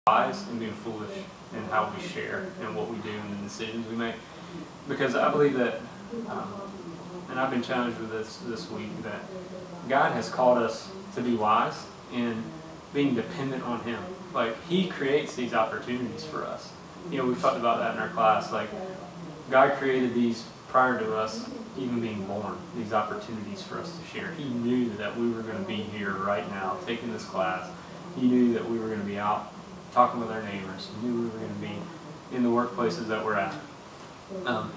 wise and being foolish in how we share and what we do and the decisions we make. Because I believe that, and I've been challenged with this week, that God has called us to be wise in being dependent on Him. Like, He creates these opportunities for us. You know, we've talked about that in our class. Like, God created these prior to us even being born, these opportunities for us to share. He knew that we were going to be here right now taking this class. He knew that we were going to be out talking with our neighbors. He knew we were going to be in the workplaces that we're at.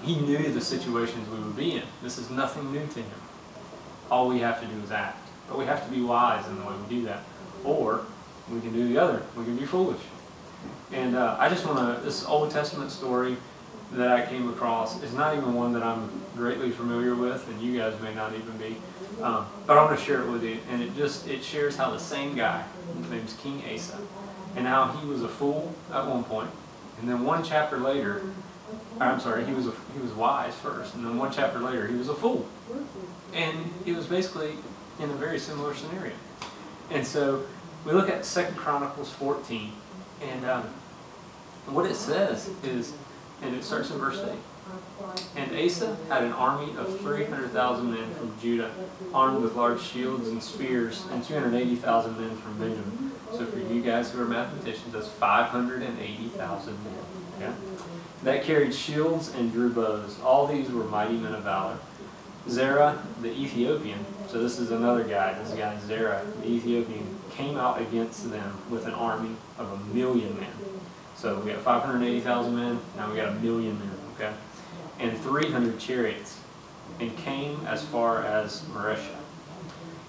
He knew the situations we would be in. This is nothing new to Him. All we have to do is act. But we have to be wise in the way we do that. Or we can do the other. We can be foolish. And I just want to, this Old Testament story that I came across is not even one that I'm greatly familiar with, and you guys may not even be. But I'm going to share it with you. And it shares how the same guy, his name's King Asa, and how he was a fool at one point, and then one chapter later, he was wise first, and then one chapter later he was a fool. And it was basically in a very similar scenario. And so we look at 2 Chronicles 14, and what it says is, and it starts in verse 8. And Asa had an army of 300,000 men from Judah, armed with large shields and spears, and 280,000 men from Benjamin. So for you guys who are mathematicians, that's 580,000 men. Okay? That carried shields and drew bows. All these were mighty men of valor. Zerah, the Ethiopian, so this is another guy, this guy Zerah, the Ethiopian, came out against them with an army of 1,000,000 men. So we got 580,000 men, now we got 1,000,000 men, okay? And 300 chariots, and came as far as Maresha.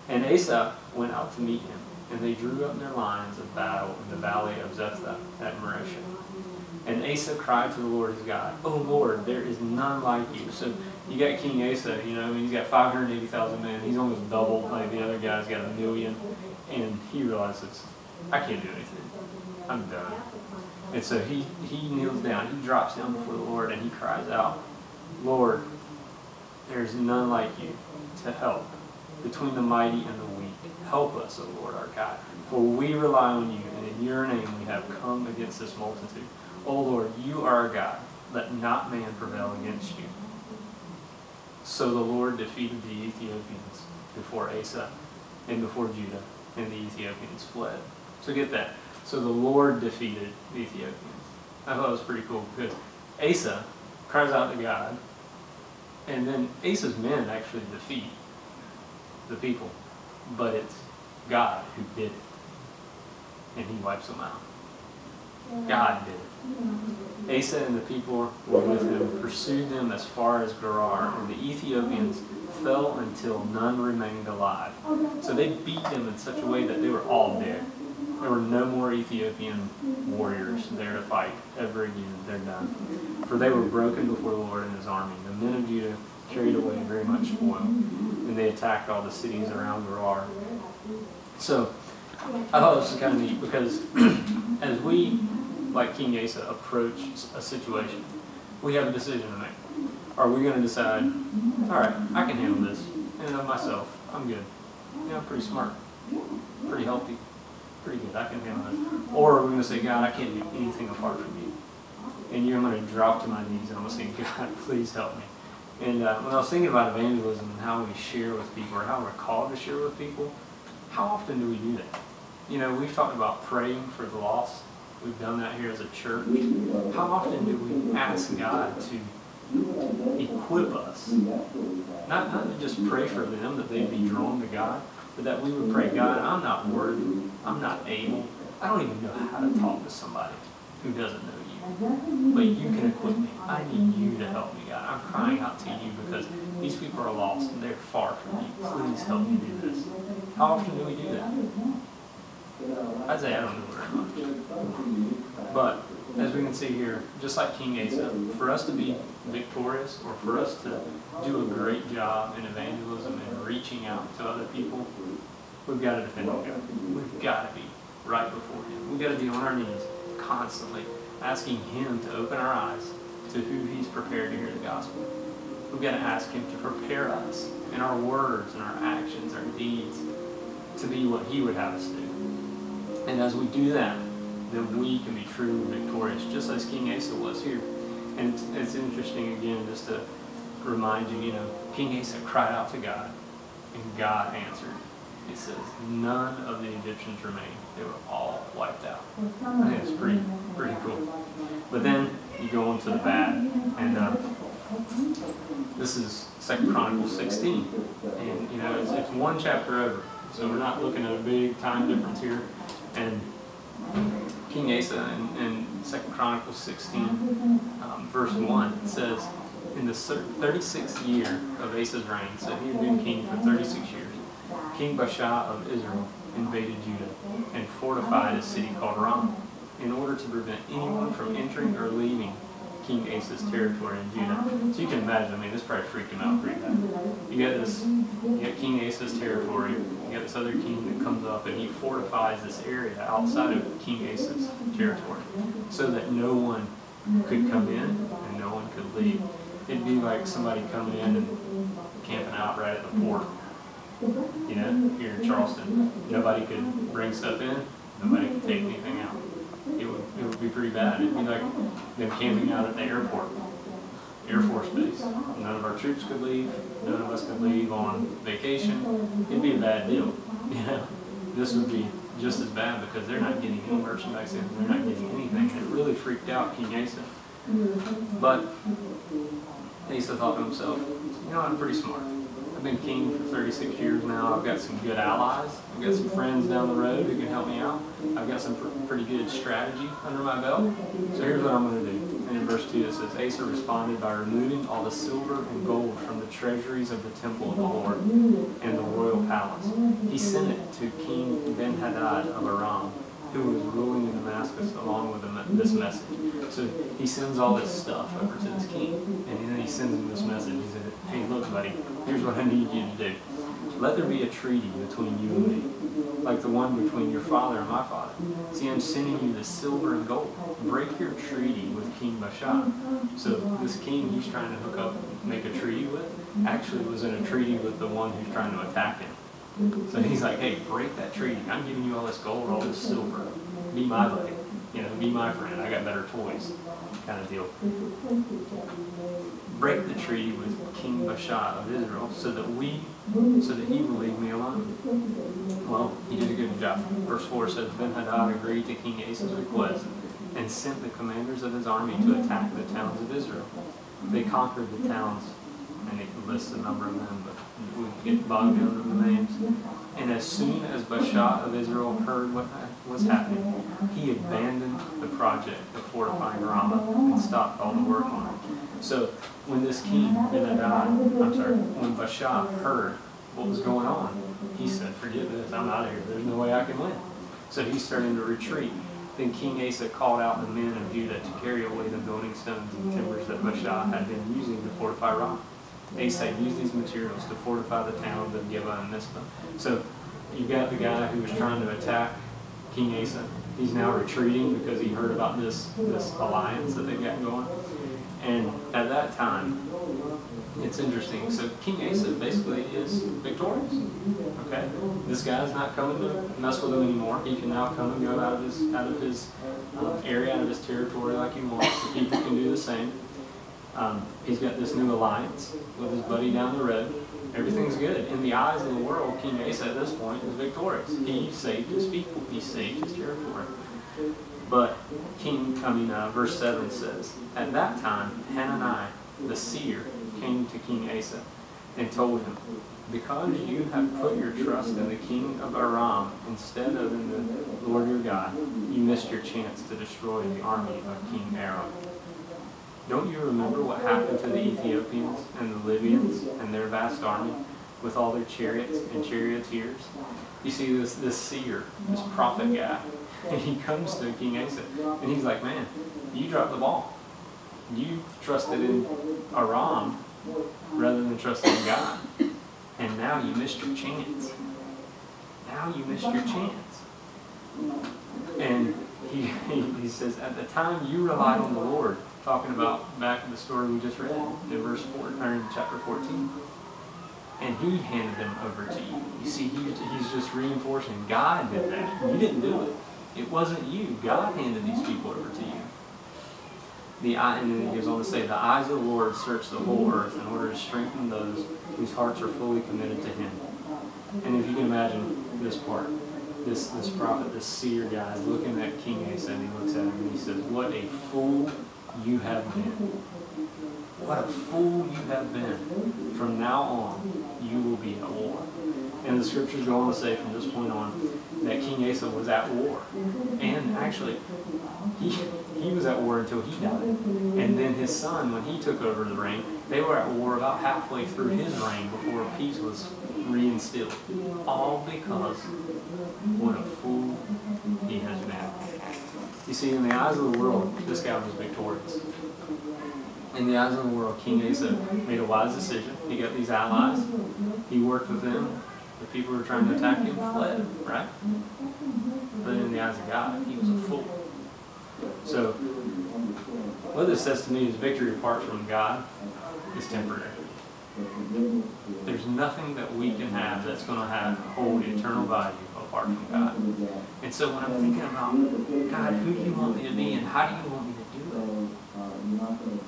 And Asa went out to meet him, and they drew up their lines of battle in the valley of Zephah at Maresha. And Asa cried to the Lord his God, "O Lord, there is none like you." So you got King Asa, you know, he's got 580,000 men. He's almost double, like the other guy's got 1,000,000. And he realizes, I can't do anything. I'm done. And so he kneels down, he drops down before the Lord, and he cries out, "Lord, there's none like you to help between the mighty and the weak. Help us, O Lord our God, for we rely on you, and in your name we have come against this multitude. O Lord, you are our God. Let not man prevail against you." So the Lord defeated the Ethiopians before Asa and before Judah, and the Ethiopians fled. So get that. So the Lord defeated the Ethiopians. I thought it was pretty cool because Asa cries out to God, and then Asa's men actually defeat the people, but it's God who did it, and He wipes them out. God did it. Asa and the people were with him, pursued them as far as Gerar, and the Ethiopians fell until none remained alive. So they beat them in such a way that they were all dead. There were no more Ethiopian warriors there to fight ever again. They're done. For they were broken before the Lord and His army. The men of Judah carried away very much spoil, and they attacked all the cities around Gerar. So I thought this was kind of neat because as we, like King Asa, approach a situation, we have a decision to make. Are we going to decide, all right, I can handle this, in and of myself, I'm good. You know, I'm pretty smart, pretty healthy, pretty good, I can handle this. Or are we going to say, God, I can't do anything apart from you. And I'm going to drop to my knees and I'm going to say, God, please help me. And when I was thinking about evangelism and how we share with people, or how we're called to share with people, how often do we do that? You know, we've talked about praying for the lost. We've done that here as a church. How often do we ask God to equip us? Not to just pray for them, that they'd be drawn to God, but that we would pray, God, I'm not worthy, I'm not able, I don't even know how to talk to somebody who doesn't know you. But you can equip me. I need you to help me, God. I'm crying out to you because these people are lost and they're far from you. Please help me do this. How often do we do that? I'd say I don't know very much. But as we can see here, just like King Asa, for us to be victorious, or for us to do a great job in evangelism and reaching out to other people, we've got to depend on God. We've got to be right before Him. We've got to be on our knees constantly, asking Him to open our eyes to who He's prepared to hear the gospel. We've got to ask Him to prepare us in our words and our actions, our deeds, to be what He would have us do. And as we do that, then we can be true and victorious, just as King Asa was here. And it's interesting, again, just to remind you, you know, King Asa cried out to God, and God answered. It says, none of the Egyptians remained. They were all wiped out. I think it's pretty cool. But then you go on to the bad, and this is 2 Chronicles 16, and you know it's one chapter over, so we're not looking at a big time difference here. And King Asa in 2 Chronicles 16, verse 1, it says, in the 36th year of Asa's reign, so he had been king for 36 years, King Baasha of Israel invaded Judah and fortified a city called Ramah in order to prevent anyone from entering or leaving King Asa's territory in Judah. So you can imagine, I mean, this probably freaked him out pretty bad. You got King Asa's territory, you got this other king that comes up and he fortifies this area outside of King Asa's territory so that no one could come in and no one could leave. It'd be like somebody coming in and camping out right at the port. You know, here in Charleston, nobody could bring stuff in, nobody could take anything out. It would be pretty bad. It'd be like them camping out at the airport, Air Force Base. None of our troops could leave, none of us could leave on vacation. It'd be a bad deal. You know, this would be just as bad because they're not getting any merchandise in, they're not getting anything. And it really freaked out King Asa. But Asa thought to himself, you know, I'm pretty smart. I've been king for 36 years now. I've got some good allies. I've got some friends down the road who can help me out. I've got some pretty good strategy under my belt. So here's what I'm going to do. And in verse 2 it says, Asa responded by removing all the silver and gold from the treasuries of the temple of the Lord and the royal palace. He sent it to King Ben-Hadad of Aram, who was ruling in Damascus, along with this message. So he sends all this stuff over to this king, and then he sends him this message. He said, hey, look, buddy, here's what I need you to do. Let there be a treaty between you and me, like the one between your father and my father. See, I'm sending you the silver and gold. Break your treaty with King Baasha. So this king he's trying to hook up and make a treaty with, actually was in a treaty with the one who's trying to attack him. So he's like, hey, break that treaty. I'm giving you all this gold, all this silver. Be my buddy. You know, be my friend. I got better toys, kind of deal. Break the treaty with King Baasha of Israel so that he will leave me alone. Well, he did a good job. Verse 4 says, Ben-Hadad agreed to King Asa's request and sent the commanders of his army to attack the towns of Israel. They conquered the towns, and it lists a number of them, but we can get bogged down in the names. And as soon as Baasha of Israel heard what was happening, he abandoned the project of fortifying Ramah and stopped all the work on it. So when this king, when Baasha heard what was going on, he said, forget this, I'm out of here, there's no way I can win. So he's starting to retreat. Then King Asa called out the men of Judah to carry away the building stones and timbers that Baasha had been using to fortify Ramah. Asa used these materials to fortify the towns of Gibeah and Mizpah. So you got the guy who was trying to attack King Asa. He's now retreating because he heard about this alliance that they've got going. And at that time, it's interesting. So King Asa basically is victorious. Okay, this guy's not coming to mess with him anymore. He can now come and go out of his area, out of his territory like he wants. The people can do the same. He's got this new alliance with his buddy down the road. Everything's good. In the eyes of the world, King Asa at this point is victorious. He saved his people. He saved his territory. But verse 7 says, at that time, Hanani, the seer, came to King Asa and told him, because you have put your trust in the king of Aram instead of in the Lord your God, you missed your chance to destroy the army of King Aram. Don't you remember what happened to the Ethiopians and the Libyans and their vast army with all their chariots and charioteers? You see this seer, this prophet guy, and he comes to King Asa, and he's like, man, you dropped the ball. You trusted in Aram rather than trusting in God. And now you missed your chance. Now you missed your chance. And he says, at the time you relied on the Lord, talking about back in the story we just read in verse 4, or in chapter 14. And he handed them over to you. You see, he's just reinforcing God did that. You didn't do it. It wasn't you. God handed these people over to you. And then he goes on to say, the eyes of the Lord search the whole earth in order to strengthen those whose hearts are fully committed to him. And if you can imagine this part, this prophet, this seer guy is looking at King Asa, and he looks at him and he says, what a fool you have been. What a fool you have been. From now on, you will be at war. And the scriptures go on to say from this point on that King Asa was at war. And actually, he was at war until he died. And then his son, when he took over the reign, they were at war about halfway through his reign before peace was reinstilled. All because what a fool he has been. You see, in the eyes of the world, this guy was victorious. In the eyes of the world, King Asa made a wise decision. He got these allies. He worked with them. The people who were trying to attack him fled, right? But in the eyes of God, he was a fool. So, what this says to me is victory apart from God is temporary. There's nothing that we can have that's going to hold eternal value apart from God. And so when I'm thinking about, God, who do you want me to be and how do you want me to do it?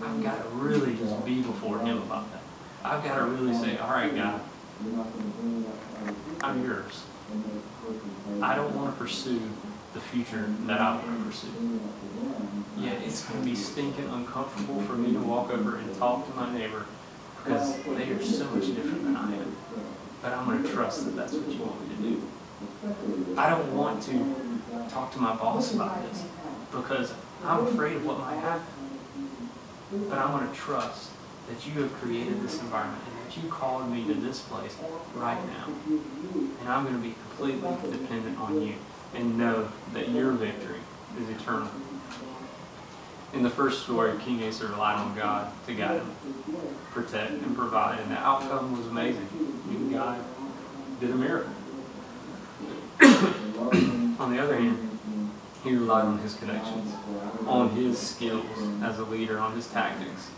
I've got to really just be before him about that. I've got to really say, all right, God, I'm yours. I don't want to pursue the future that I want to pursue. Yeah, it's going to be stinking uncomfortable for me to walk over and talk to my neighbor because they are so much different than I am. But I'm going to trust that that's what you want me to do. I don't want to talk to my boss about this because I'm afraid of what might happen. But I'm going to trust that you have created this environment and that you called me to this place right now. And I'm going to be completely dependent on you and know that your victory is eternal. In the first story, King Asa relied on God to guide him, protect, and provide, and the outcome was amazing. I mean, God did a miracle. On the other hand, he relied on his connections, on his skills as a leader, on his tactics.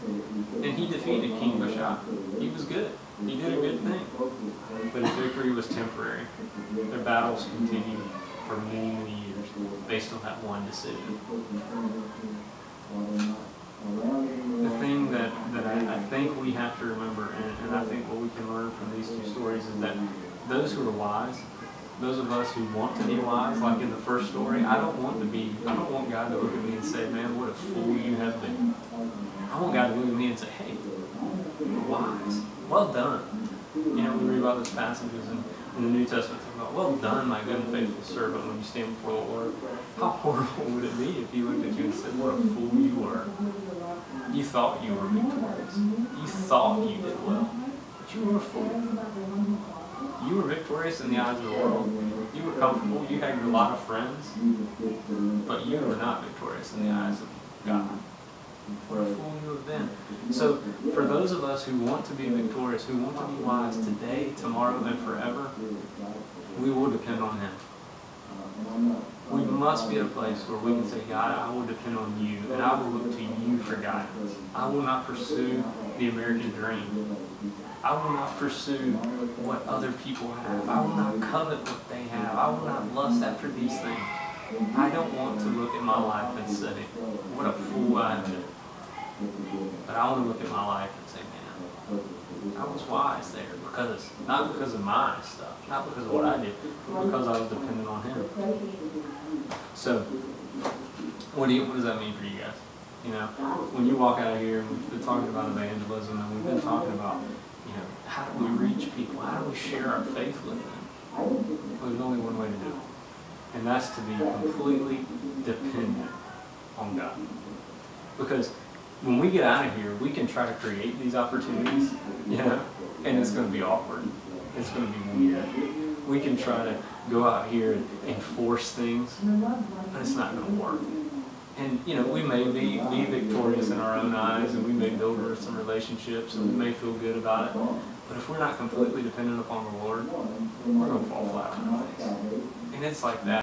And he defeated King Bashar. He was good. He did a good thing. But his victory was temporary. Their battles continued for many, many years based on that one decision. The thing that I think we have to remember, and I think what we can learn from these two stories is that those who are wise, those of us who want to be wise, like in the first story, I don't want God to look at me and say, man, what a fool you have been. I want God to look at me and say, hey, you're wise. Well done. You know, we read about those passages in the New Testament talking about, well done, my good and faithful servant, when you stand before the Lord. How horrible would it be if he looked at you and said, what a fool you were. You thought you were victorious. You thought you did well, but you were a fool. You were victorious in the eyes of the world. You were comfortable. You had a lot of friends. But you were not victorious in the eyes of God. What a fool you have been. So, for those of us who want to be victorious, who want to be wise today, tomorrow, and forever, we will depend on him. We must be at a place where we can say, God, I will depend on you, and I will look to you for guidance. I will not pursue the American dream. I will not pursue what other people have. I will not covet what they have. I will not lust after these things. I don't want to look at my life and say, what a fool I have been. But I want to look at my life and say, man, I was wise there not because of my stuff, not because of what I did, but because I was dependent on him. So, what does that mean for you guys? You know, when you walk out of here, and we've been talking about evangelism, and we've been talking about, you know, how do we reach people? How do we share our faith with them? Well, there's only one way to do it. And that's to be completely dependent on God. Because when we get out of here, we can try to create these opportunities, you know, and it's going to be awkward. It's going to be weird. We can try to go out here and force things, but it's not going to work. And, you know, we may be victorious in our own eyes, and we may build some relationships, and we may feel good about it. But if we're not completely dependent upon the Lord, we're going to fall flat on our face. And it's like that.